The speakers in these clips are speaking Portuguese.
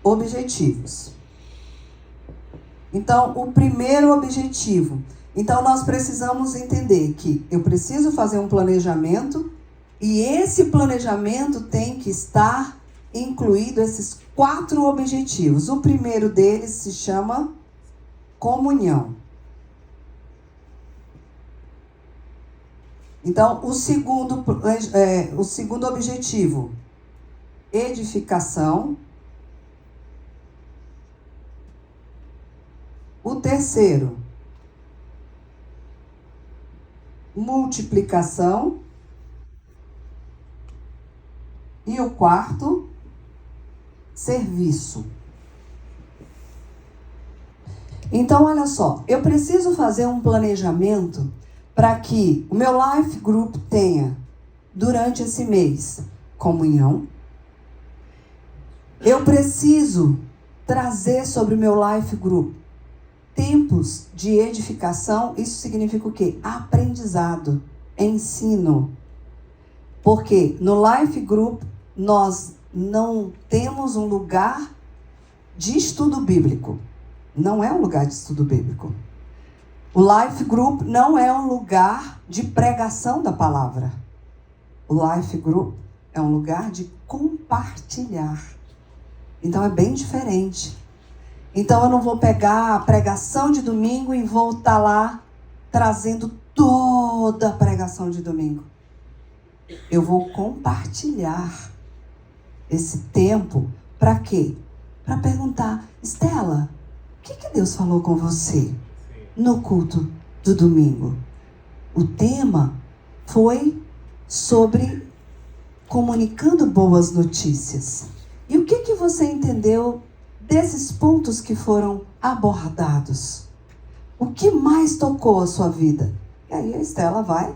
objetivos. Então, o primeiro objetivo. Então, nós precisamos entender que eu preciso fazer um planejamento e esse planejamento tem que estar incluído esses 4 objetivos. O primeiro deles se chama comunhão. Então, o segundo objetivo, edificação. O terceiro, multiplicação. E o quarto, serviço. Então, olha só, eu preciso fazer um planejamento para que o meu Life Group tenha, durante esse mês, comunhão. Eu preciso trazer sobre o meu Life Group tempos de edificação. Isso significa o quê? Aprendizado, ensino. Porque no Life Group nós não temos um lugar de estudo bíblico. Não é um lugar de estudo bíblico. O Life Group não é um lugar de pregação da palavra. O Life Group é um lugar de compartilhar. Então é bem diferente. Então eu não vou pegar a pregação de domingo e vou estar lá trazendo toda a pregação de domingo. Eu vou compartilhar esse tempo para quê? Para perguntar, Estela, o que Deus falou com você no culto do domingo? O tema foi sobre comunicando boas notícias. E o que você entendeu desses pontos que foram abordados? O que mais tocou a sua vida? E aí a Estela vai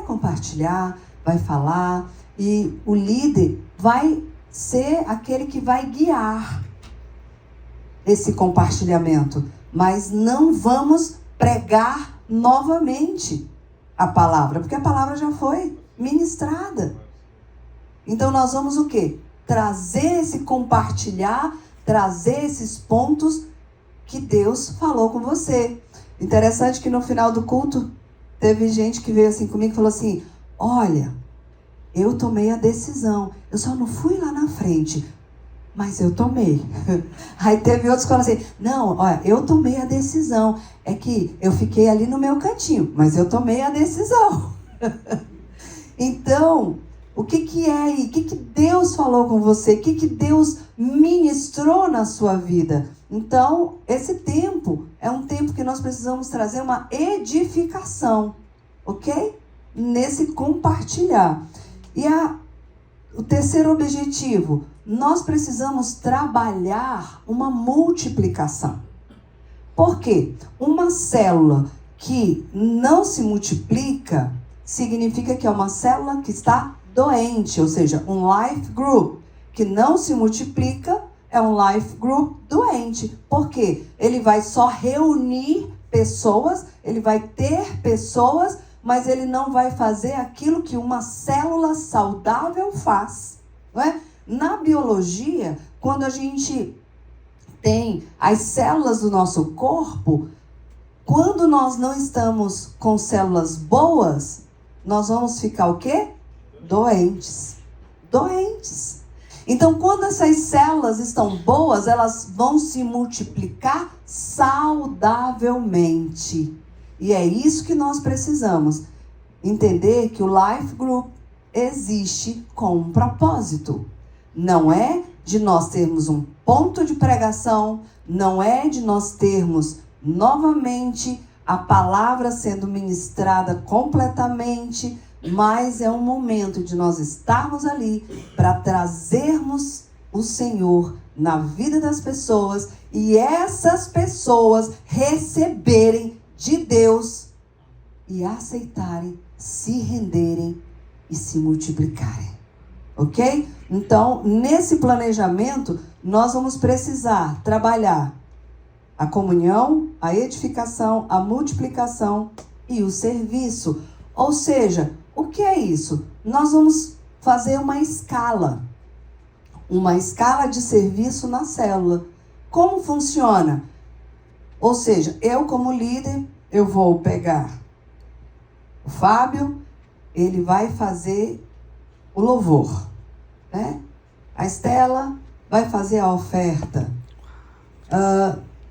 compartilhar, vai falar, e o líder vai ser aquele que vai guiar esse compartilhamento. Mas não vamos pregar novamente a palavra, porque a palavra já foi ministrada. Então nós vamos o quê? Trazer esse compartilhar, trazer esses pontos que Deus falou com você. Interessante que no final do culto, teve gente que veio assim comigo e falou assim, olha, eu tomei a decisão, eu só não fui lá na frente, mas eu tomei. Aí teve outros que falaram assim, não, olha, eu tomei a decisão, é que eu fiquei ali no meu cantinho, mas eu tomei a decisão. Então, o que é aí? O que Deus falou com você? O que Deus ministrou na sua vida? Então, esse tempo é um tempo que nós precisamos trazer uma edificação, ok? Nesse compartilhar. E o terceiro objetivo, nós precisamos trabalhar uma multiplicação. Por quê? Uma célula que não se multiplica significa que é uma célula que está doente, ou seja, um life group que não se multiplica é um life group doente. Por quê? Ele vai só reunir pessoas, ele vai ter pessoas, mas ele não vai fazer aquilo que uma célula saudável faz. Não é? Na biologia, quando a gente tem as células do nosso corpo, quando nós não estamos com células boas, nós vamos ficar o quê? Doentes. Doentes. Então, quando essas células estão boas, elas vão se multiplicar saudavelmente. E é isso que nós precisamos. Entender que o Life Group existe com um propósito. Não é de nós termos um ponto de pregação, não é de nós termos novamente a palavra sendo ministrada completamente, mas é um momento de nós estarmos ali para trazermos o Senhor na vida das pessoas e essas pessoas receberem de Deus e aceitarem, se renderem e se multiplicarem. Ok? Então, nesse planejamento, nós vamos precisar trabalhar a comunhão, a edificação, a multiplicação e o serviço. Ou seja, o que é isso? Nós vamos fazer uma escala. uma escala de serviço na célula. Como funciona? Ou seja, eu como líder, eu vou pegar o Fábio, ele vai fazer o louvor, né? A Estela vai fazer a oferta.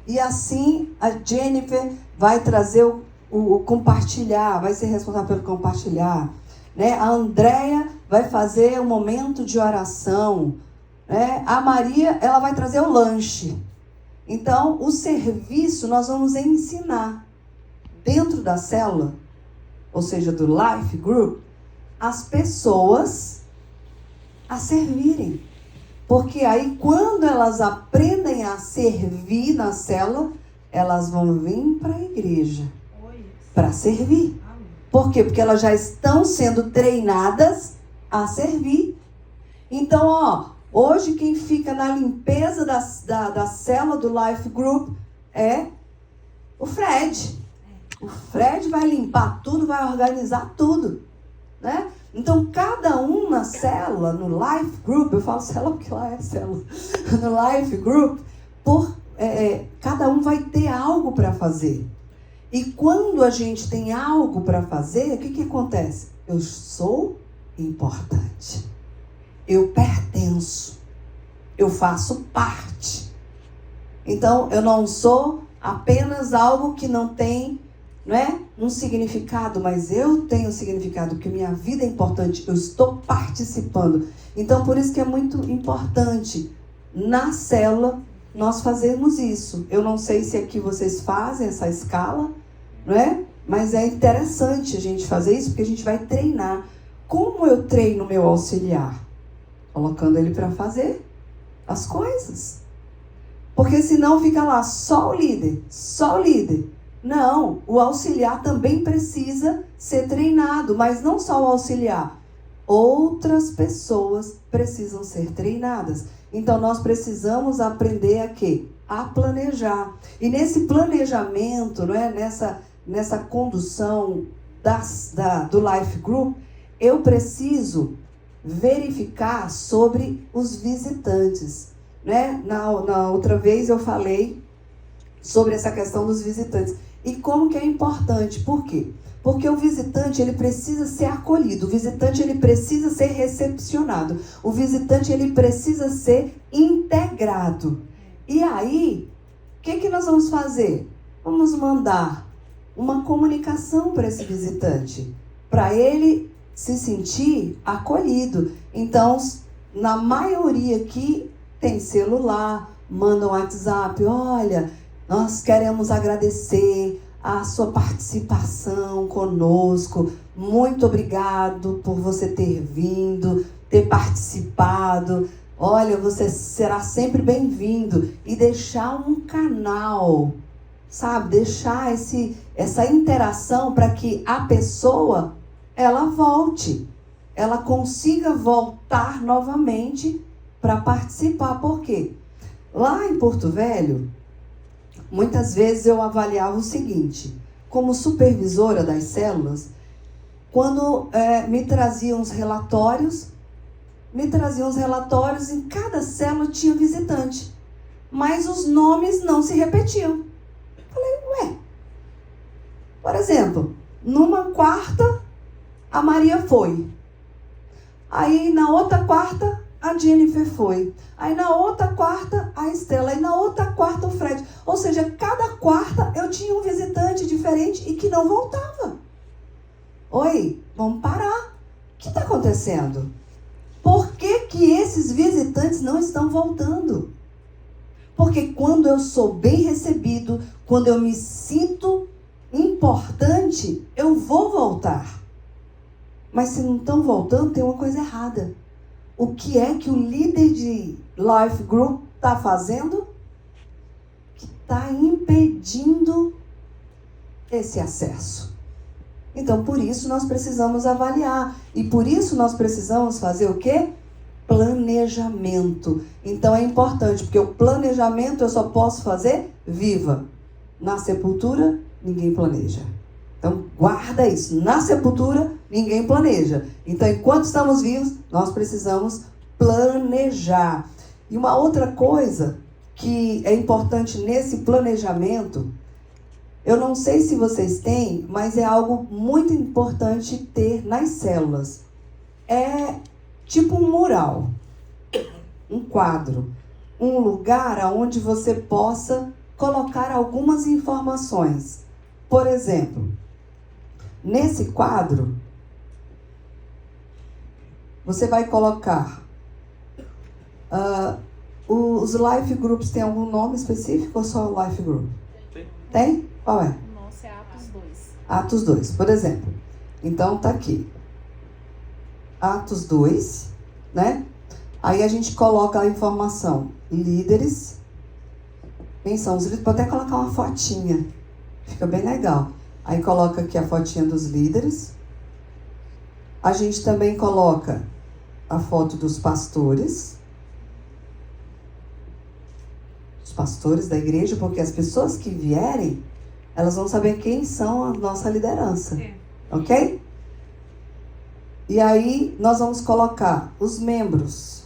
E assim a Jennifer vai trazer o compartilhar, vai ser responsável pelo compartilhar, né? A Andréia vai fazer o momento de oração, né? A Maria, ela vai trazer o lanche. Então, o serviço nós vamos ensinar dentro da célula, ou seja, do Life Group, as pessoas a servirem. Porque aí, quando elas aprendem a servir na célula, elas vão vir para a igreja para servir. Por quê? Porque elas já estão sendo treinadas a servir. Então, hoje quem fica na limpeza da célula do Life Group é o Fred. O Fred vai limpar tudo, vai organizar tudo, né? Então, cada um na célula, no Life Group, eu falo célula porque lá é célula, no Life Group, cada um vai ter algo para fazer. E quando a gente tem algo para fazer, o que acontece? Eu sou importante. Eu pertenço. Eu faço parte. Então, eu não sou apenas algo que não tem, não é, um significado, mas eu tenho significado, porque minha vida é importante, eu estou participando. Então, por isso que é muito importante, na célula, nós fazermos isso. Eu não sei se aqui vocês fazem essa escala, não é? Mas é interessante a gente fazer isso, porque a gente vai treinar. Como eu treino meu auxiliar? Colocando ele para fazer as coisas. Porque senão fica lá só o líder, só o líder. Não, o auxiliar também precisa ser treinado, mas não só o auxiliar. Outras pessoas precisam ser treinadas. Então, nós precisamos aprender a quê? A planejar. E nesse planejamento, não é? Nessa condução do Life Group, eu preciso verificar sobre os visitantes, né? Na outra vez eu falei sobre essa questão dos visitantes. E como que é importante? Por quê? Porque o visitante, ele precisa ser acolhido. O visitante, ele precisa ser recepcionado. O visitante, ele precisa ser integrado. E aí, o que nós vamos fazer? Vamos mandar uma comunicação para esse visitante, para ele se sentir acolhido. Então, na maioria aqui, tem celular, manda um WhatsApp, olha, nós queremos agradecer a sua participação conosco. Muito obrigado por você ter vindo, ter participado. Olha, você será sempre bem-vindo. E deixar um canal, sabe? Deixar essa interação para que a pessoa, ela volte. Ela consiga voltar novamente para participar. Por quê? Lá em Porto Velho, muitas vezes eu avaliava o seguinte, como supervisora das células, quando me traziam os relatórios, em cada célula tinha visitante, mas os nomes não se repetiam. Falei, por exemplo, numa quarta, a Maria foi. Aí na outra quarta, a Jennifer foi. Aí na outra quarta, a Estela. Aí na outra quarta, o Fred. Ou seja, cada quarta eu tinha um visitante diferente e que não voltava. Oi, vamos parar. O que está acontecendo? Por que esses visitantes não estão voltando? Porque quando eu sou bem recebido, quando eu me sinto importante, eu vou voltar. Mas se não estão voltando, tem uma coisa errada. O que é que o líder de Life Group está fazendo? Que está impedindo esse acesso. Então, por isso nós precisamos avaliar. E por isso nós precisamos fazer o quê? Planejamento. Então é importante, porque o planejamento eu só posso fazer viva. Na sepultura, ninguém planeja. Então, guarda isso. Na sepultura, ninguém planeja. Então, enquanto estamos vivos, nós precisamos planejar. E uma outra coisa que é importante nesse planejamento, eu não sei se vocês têm, mas é algo muito importante ter nas células. É tipo um mural, um quadro, um lugar onde você possa colocar algumas informações. Por exemplo, nesse quadro, você vai colocar... os life groups têm algum nome específico ou só o life group? Tem? Qual é? O nosso é Atos 2. Atos 2, por exemplo. Então, tá aqui. Atos 2, né? Aí a gente coloca a informação. Líderes. Quem são os líderes? Pode até colocar uma fotinha. Fica bem legal. Aí coloca aqui a fotinha dos líderes. A gente também coloca a foto dos pastores. Os pastores da igreja, porque as pessoas que vierem, elas vão saber quem são a nossa liderança. Ok? E aí nós vamos colocar os membros.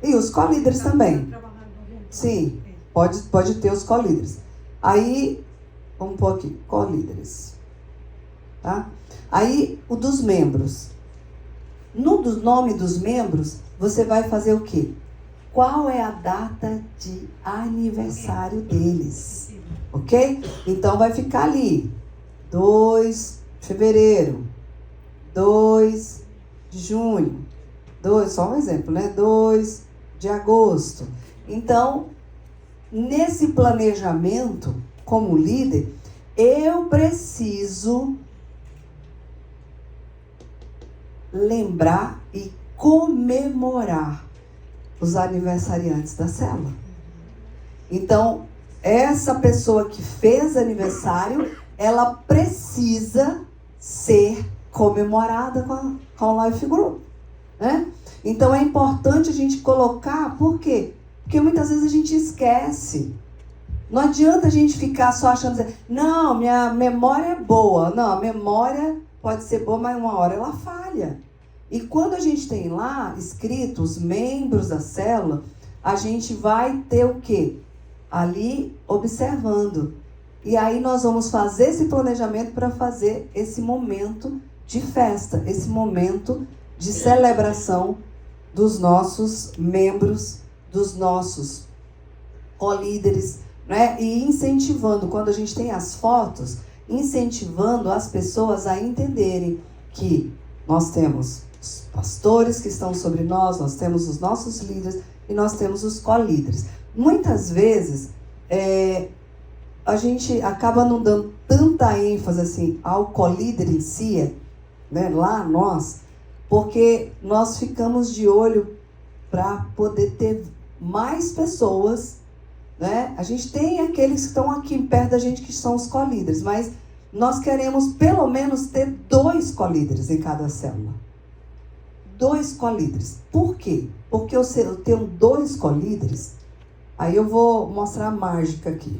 E os colíderes também. Sim, pode ter os colíderes. Aí, vamos pôr aqui, colíderes. Tá? Aí, o dos membros. No nome dos membros, você vai fazer o quê? Qual é a data de aniversário deles? Ok? Então, vai ficar ali. 2 de fevereiro. 2 de junho. Só um exemplo, né? 2 de agosto. Então, nesse planejamento, como líder, eu preciso lembrar e comemorar os aniversariantes da célula. Então, essa pessoa que fez aniversário, ela precisa ser comemorada com o Life Group, né? Então, é importante a gente colocar, por quê? Porque muitas vezes a gente esquece. Não adianta a gente ficar só achando, não, minha memória é boa. Não, a memória pode ser boa, mas uma hora ela falha. E quando a gente tem lá escrito os membros da célula, a gente vai ter o quê? Ali observando. E aí nós vamos fazer esse planejamento para fazer esse momento de festa, esse momento de celebração dos nossos membros, dos nossos co-líderes, né? E incentivando, quando a gente tem as fotos, incentivando as pessoas a entenderem que nós temos os pastores que estão sobre nós temos os nossos líderes e nós temos os co-líderes. Muitas vezes, a gente acaba não dando tanta ênfase assim ao co-líder em si, né? Lá nós, porque nós ficamos de olho para poder ter mais pessoas, né? A gente tem aqueles que estão aqui perto da gente que são os co-líderes, mas nós queremos pelo menos ter 2 co-líderes em cada célula. 2 co-líderes. Por quê? Porque eu tenho 2 co-líderes, aí eu vou mostrar a mágica aqui.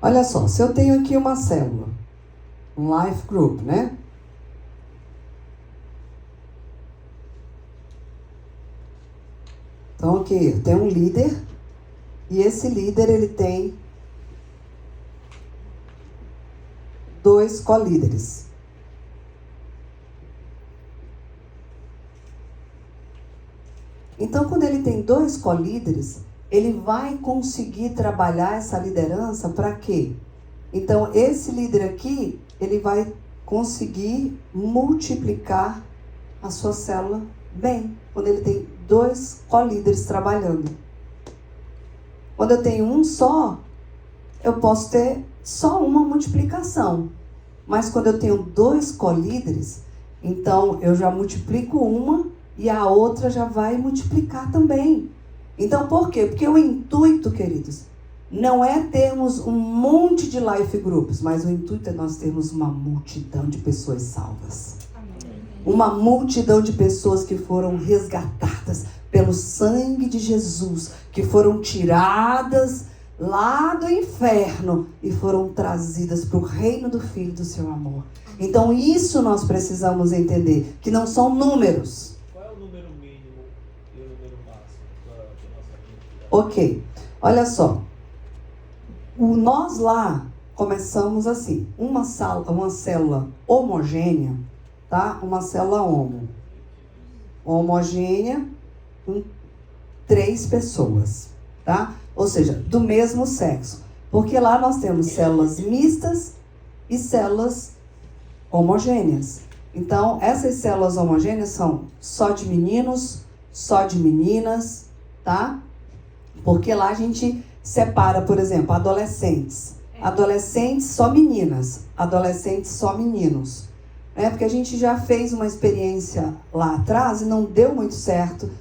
Olha só, se eu tenho aqui uma célula, um life group, né? Então, aqui, tem um líder, e esse líder, ele tem 2 co-líderes. Então, quando ele tem 2 co-líderes, ele vai conseguir trabalhar essa liderança para quê? Então, esse líder aqui, ele vai conseguir multiplicar a sua célula bem, quando ele tem 2 co-líderes trabalhando. Quando eu tenho um só, eu posso ter só uma multiplicação. Mas quando eu tenho 2 co-líderes, então eu já multiplico uma e a outra já vai multiplicar também. Então, por quê? Porque o intuito, queridos, não é termos um monte de life groups, mas o intuito é nós termos uma multidão de pessoas salvas. Amém. Uma multidão de pessoas que foram resgatadas pelo sangue de Jesus, que foram tiradas lá do inferno e foram trazidas para o reino do Filho do seu amor. Então isso nós precisamos entender, que não são números. Qual é o número mínimo e o número máximo da nossa vida? Ok, olha só. Nós lá começamos assim, uma célula homogênea, tá? Uma célula homogênea com 3 pessoas, tá? Ou seja, do mesmo sexo. Porque lá nós temos células mistas e células homogêneas. Então, essas células homogêneas são só de meninos, só de meninas, tá? Porque lá a gente separa, por exemplo, adolescentes. Adolescentes só meninas, adolescentes só meninos. Porque a gente já fez uma experiência lá atrás e não deu muito certo.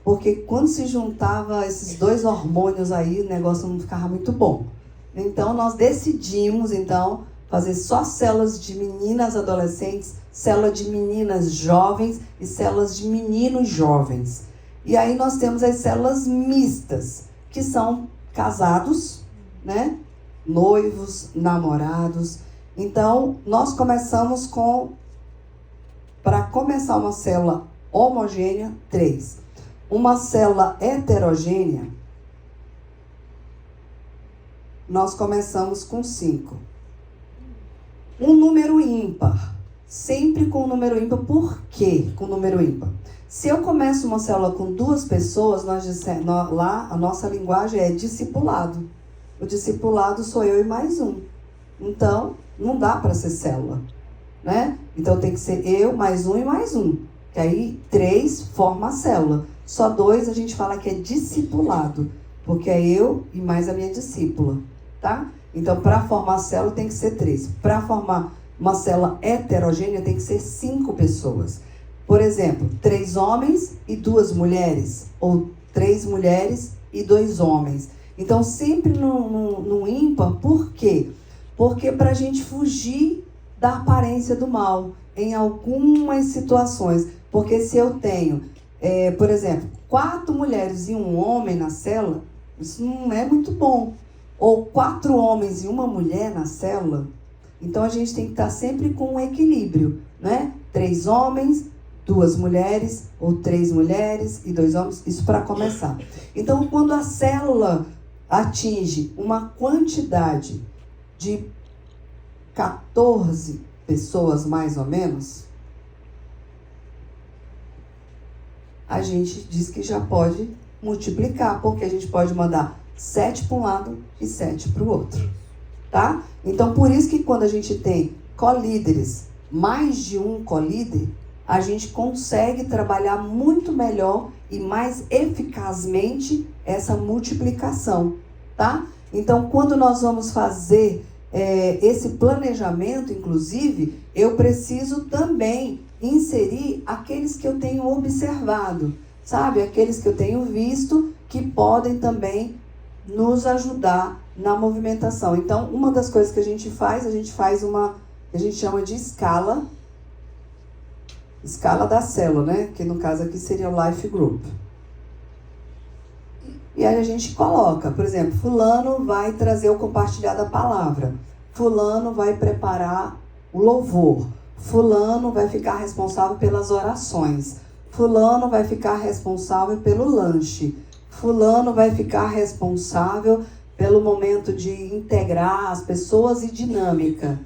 Porque quando se juntava esses 2 hormônios aí, o negócio não ficava muito bom. Então, nós decidimos, fazer só células de meninas adolescentes, célula de meninas jovens e células de meninos jovens. E aí nós temos as células mistas, que são casados, né? Noivos, namorados. Então, nós começamos para começar uma célula homogênea, 3. Uma célula heterogênea, nós começamos com 5. Um número ímpar, sempre com um número ímpar. Por quê com número ímpar? Se eu começo uma célula com 2 pessoas, lá a nossa linguagem é discipulado. O discipulado sou eu e mais um. Então, não dá para ser célula, né? Então tem que ser eu, mais um e mais um. Que aí 3 forma a célula. Só 2 a gente fala que é discipulado, porque é eu e mais a minha discípula, tá? Então, para formar célula tem que ser 3. Para formar uma célula heterogênea tem que ser 5 pessoas. Por exemplo, 3 homens e 2 mulheres, ou 3 mulheres e 2 homens. Então, sempre no ímpar. Por quê? Porque para a gente fugir da aparência do mal em algumas situações. Porque se eu tenho, por exemplo, 4 mulheres e 1 homem na célula, isso não é muito bom. Ou 4 homens e 1 mulher na célula, então a gente tem que estar sempre com um equilíbrio, né? 3 homens, 2 mulheres, ou 3 mulheres e 2 homens, isso para começar. Então, quando a célula atinge uma quantidade de 14 pessoas, mais ou menos, a gente diz que já pode multiplicar, porque a gente pode mandar 7 para um lado e 7 para o outro, tá? Então, por isso que quando a gente tem colíderes, mais de um colíder, a gente consegue trabalhar muito melhor e mais eficazmente essa multiplicação, tá? Então, quando nós vamos fazer esse planejamento, inclusive, eu preciso também inserir aqueles que eu tenho observado, sabe? Aqueles que eu tenho visto que podem também nos ajudar na movimentação. Então, uma das coisas que a gente faz uma, que a gente chama de escala da célula, né? Que no caso aqui seria o Life Group. E aí a gente coloca, por exemplo, fulano vai trazer o compartilhar da palavra, fulano vai preparar o louvor, fulano vai ficar responsável pelas orações, fulano vai ficar responsável pelo lanche, fulano vai ficar responsável pelo momento de integrar as pessoas e dinâmica,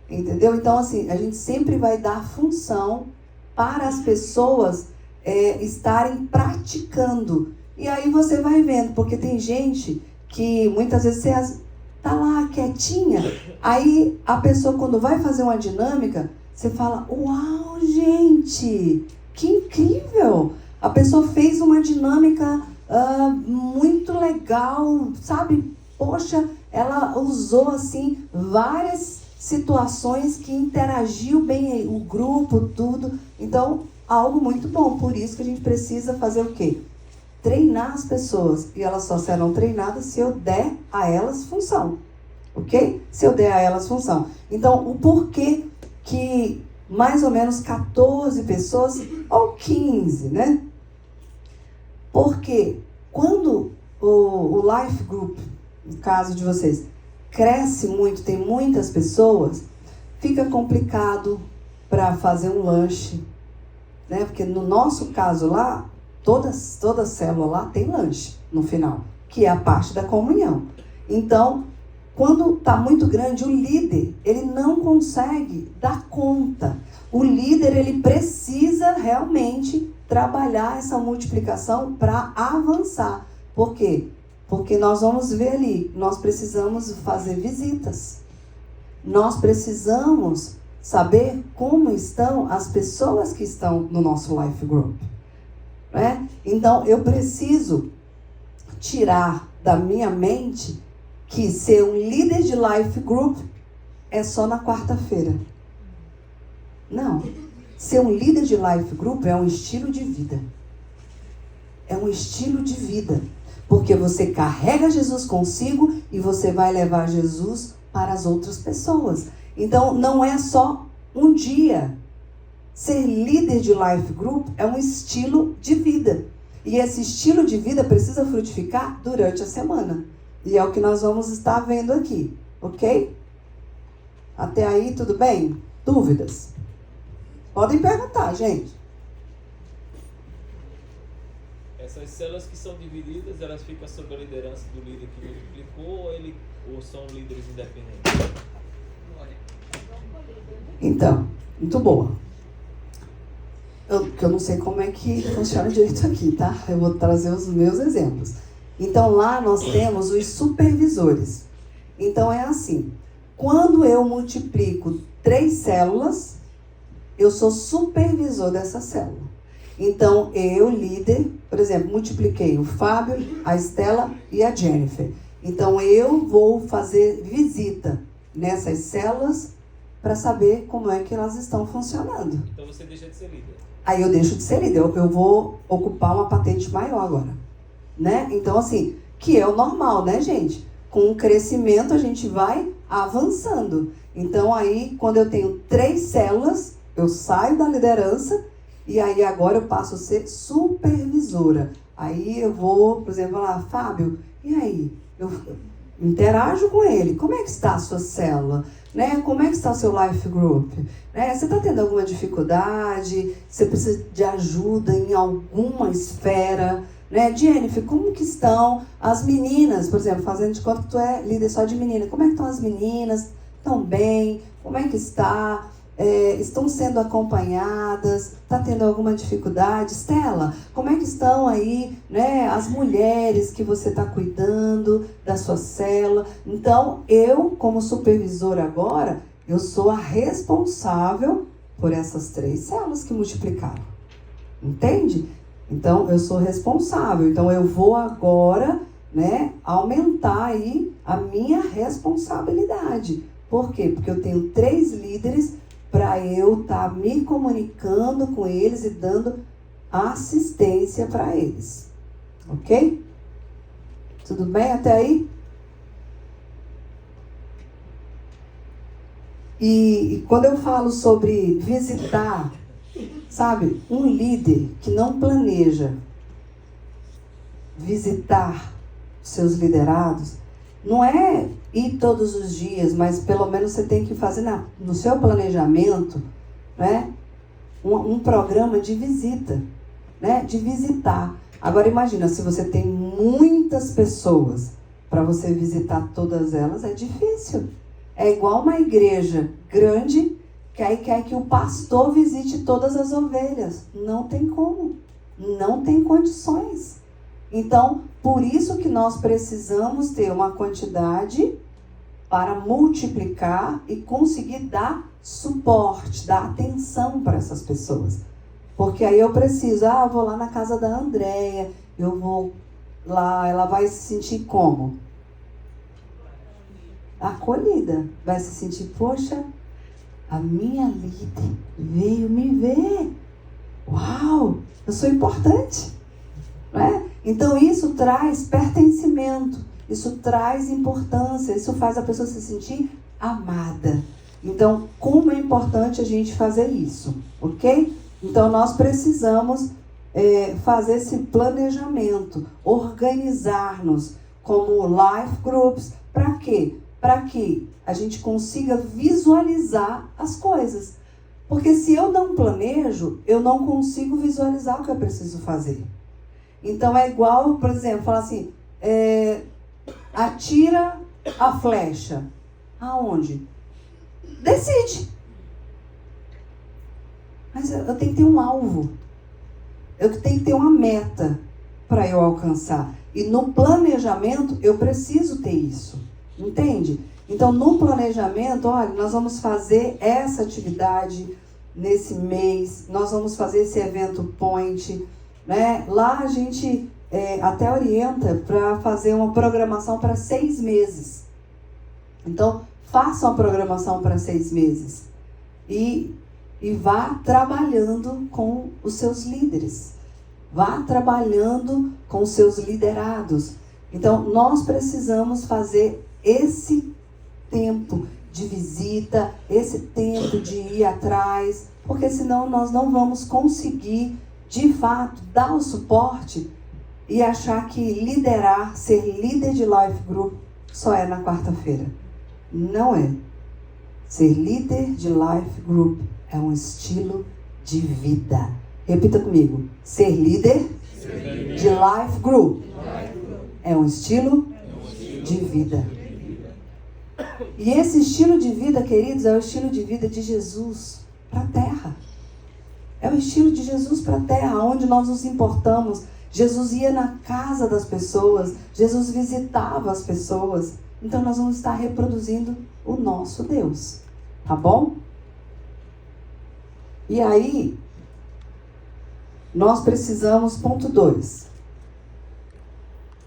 entendeu? Então, assim, a gente sempre vai dar função para as pessoas estarem praticando. E aí você vai vendo, porque tem gente que muitas vezes você tá lá quietinha, aí a pessoa quando vai fazer uma dinâmica, você fala, uau, gente, que incrível! A pessoa fez uma dinâmica muito legal, sabe? Poxa, ela usou assim várias situações que interagiu bem o grupo, tudo. Então, algo muito bom. Por isso que a gente precisa fazer o quê? Treinar as pessoas. E elas só serão treinadas se eu der a elas função. Ok? Se eu der a elas função. Então, o porquê que mais ou menos 14 pessoas ou 15, né? Porque quando o Life Group, no caso de vocês, cresce muito, tem muitas pessoas, fica complicado para fazer um lanche, né? Porque no nosso caso lá, toda célula lá tem lanche no final, que é a parte da comunhão. Então, quando está muito grande, o líder, ele não consegue dar conta. O líder, ele precisa realmente trabalhar essa multiplicação para avançar. Por quê? Porque nós vamos ver ali, nós precisamos fazer visitas. Nós precisamos saber como estão as pessoas que estão no nosso Life Group, né? Então, eu preciso tirar da minha mente que ser um líder de Life Group é só na quarta-feira. Não. Ser um líder de Life Group é um estilo de vida. É um estilo de vida. Porque você carrega Jesus consigo e você vai levar Jesus para as outras pessoas. Então, não é só um dia. Ser líder de Life Group é um estilo de vida. E esse estilo de vida precisa frutificar durante a semana. E é o que nós vamos estar vendo aqui, ok? Até aí, tudo bem? Dúvidas? Podem perguntar, gente. Essas células que são divididas, elas ficam sob a liderança do líder que multiplicou ou são líderes independentes? Então, muito boa. Eu não sei como é que funciona direito aqui, tá? Eu vou trazer os meus exemplos. Então, lá nós temos os supervisores. Então, é assim. Quando eu multiplico 3 células, eu sou supervisor dessa célula. Então, eu, líder, por exemplo, multipliquei o Fábio, a Estela e a Jennifer. Então, eu vou fazer visita nessas células para saber como é que elas estão funcionando. Então, você deixa de ser líder. Aí eu deixo de ser líder. Eu vou ocupar uma patente maior agora. Né? Então, assim, que é o normal, né, gente? Com o crescimento, a gente vai avançando. Então, aí, quando eu tenho 3 células, eu saio da liderança e aí agora eu passo a ser supervisora. Aí eu vou, por exemplo, falar, Fábio, e aí? Eu interajo com ele. Como é que está a sua célula? Né? Como é que está o seu Life Group? Né? Você está tendo alguma dificuldade? Você precisa de ajuda em alguma esfera? Né? Jennifer, como que estão as meninas? Por exemplo, fazendo de conta que tu é líder só de menina. Como é que estão as meninas? Estão bem? Como é que está? Estão sendo acompanhadas? Está tendo alguma dificuldade? Estela, como é que estão aí, né, as mulheres que você está cuidando da sua célula? Então, eu, como supervisora agora, eu sou a responsável por essas 3 células que multiplicaram. Entende? Então, eu sou responsável. Então, eu vou agora, né, aumentar aí a minha responsabilidade. Por quê? Porque eu tenho 3 líderes para eu estar me comunicando com eles e dando assistência para eles. Ok? Tudo bem até aí? E quando eu falo sobre visitar, sabe, um líder que não planeja visitar seus liderados, não é ir todos os dias, mas pelo menos você tem que fazer no seu planejamento, né, um programa de visita, né, de visitar. Agora imagina, se você tem muitas pessoas, para você visitar todas elas é difícil. É igual uma igreja grande que aí quer que o pastor visite todas as ovelhas. Não tem como, não tem condições. Então, por isso que nós precisamos ter uma quantidade para multiplicar e conseguir dar suporte, dar atenção para essas pessoas. Porque aí eu preciso, eu vou lá na casa da Andréia, eu vou lá, ela vai se sentir como? Acolhida. Vai se sentir, poxa, a minha líder veio me ver. Uau, eu sou importante. Né? Então isso traz pertencimento, isso traz importância, isso faz a pessoa se sentir amada. Então, como é importante a gente fazer isso, ok? Então, nós precisamos fazer esse planejamento, organizar-nos como life groups. Para quê? Para que a gente consiga visualizar as coisas. Porque se eu não planejo, eu não consigo visualizar o que eu preciso fazer. Então é igual, por exemplo, falar assim, atira a flecha. Aonde? Decide. Mas eu tenho que ter um alvo. Eu tenho que ter uma meta para eu alcançar. E no planejamento eu preciso ter isso. Entende? Então, no planejamento, olha, nós vamos fazer essa atividade nesse mês, nós vamos fazer esse evento point, né? Lá a gente até orienta para fazer uma programação para 6 meses. Então, faça uma programação para 6 meses e vá trabalhando com os seus líderes, vá trabalhando com os seus liderados. Então, nós precisamos fazer esse tempo de visita, esse tempo de ir atrás, porque senão nós não vamos conseguir, de fato, dar o suporte e achar que liderar, ser líder de life group só é na quarta-feira. Não é. Ser líder de life group é um estilo de vida. Repita comigo. Ser líder de life group é um estilo de vida. E esse estilo de vida, queridos, é o estilo de vida de Jesus para a terra. É o estilo de Jesus para a terra, onde nós nos importamos. Jesus ia na casa das pessoas, Jesus visitava as pessoas. Então nós vamos estar reproduzindo o nosso Deus, tá bom? E aí, nós precisamos, ponto 2,